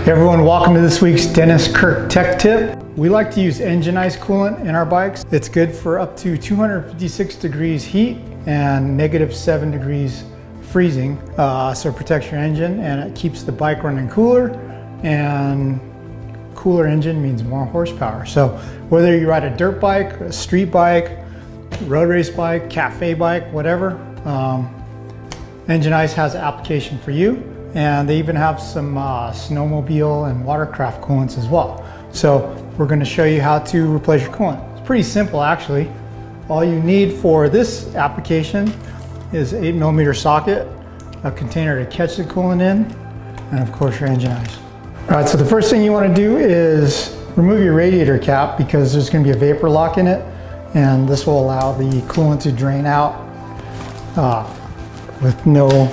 Hey everyone, welcome to this week's Dennis Kirk Tech Tip. We like to use engine ice coolant in our bikes. It's good for up to 256 degrees heat and -7 degrees freezing. So it protects your engine and it keeps the bike running cooler, and cooler engine means more horsepower. So whether you ride a dirt bike, a street bike, road race bike, cafe bike, whatever, engine ice has an application for you. And they even have some snowmobile and watercraft coolants as well. So we're going to show you how to replace your coolant. It's pretty simple actually. All you need for this application is an 8mm socket, a container to catch the coolant in, and of course your engine ice. All right, so the first thing you want to do is remove your radiator cap because there's going to be a vapor lock in it, and this will allow the coolant to drain out with no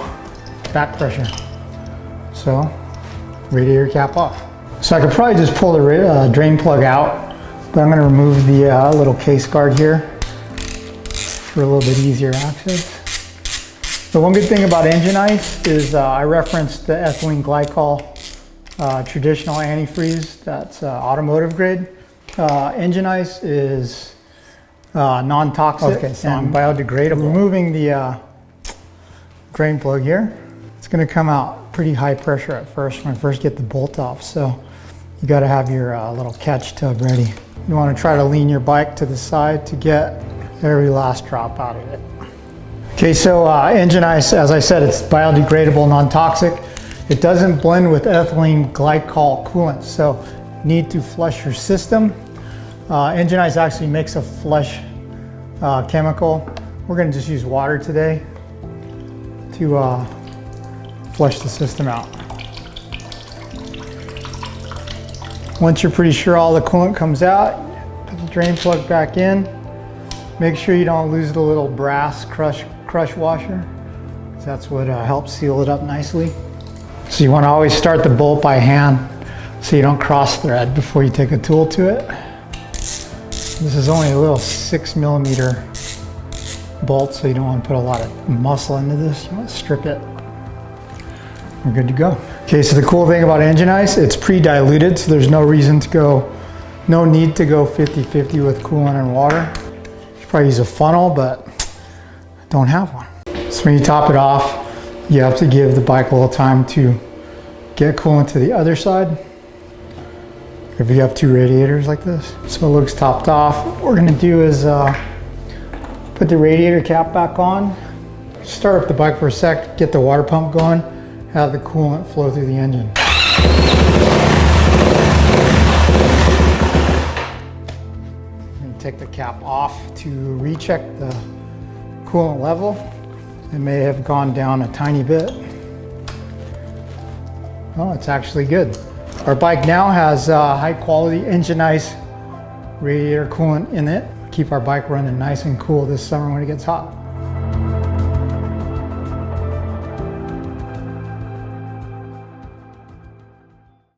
back pressure. So, radiator cap off. So I could probably just pull the drain plug out, but I'm going to remove the little case guard here for a little bit easier access. The one good thing about engine ice is I referenced the ethylene glycol traditional antifreeze that's automotive grade. Engine ice is non-toxic and biodegradable. Removing the drain plug here, it's going to come out pretty high pressure at first when I first get the bolt off, so you got to have your little catch tub ready. You want to try to lean your bike to the side to get every last drop out of it. Okay, so engine ice, as I said, it's biodegradable, non-toxic. It doesn't blend with ethylene glycol coolant, so you need to flush your system. Engine ice actually makes a flush chemical. We're going to just use water today to flush the system out. Once you're pretty sure all the coolant comes out, put the drain plug back in. Make sure you don't lose the little brass crush washer. That's what helps seal it up nicely. So you want to always start the bolt by hand so you don't cross thread before you take a tool to it. This is only a little 6mm bolt, so you don't want to put a lot of muscle into this. You want to strip it. We're good to go. Okay, so the cool thing about engine ice, it's pre-diluted, so there's no need to go 50-50 with coolant and water. You should probably use a funnel, but I don't have one. So when you top it off, you have to give the bike a little time to get coolant to the other side. If you have two radiators like this. So it looks topped off. What we're gonna do is put the radiator cap back on, start up the bike for a sec, get the water pump going, have the coolant flow through the engine. And take the cap off to recheck the coolant level. It may have gone down a tiny bit. Oh, it's actually good. Our bike now has high quality engine ice radiator coolant in it. Keep our bike running nice and cool this summer when it gets hot.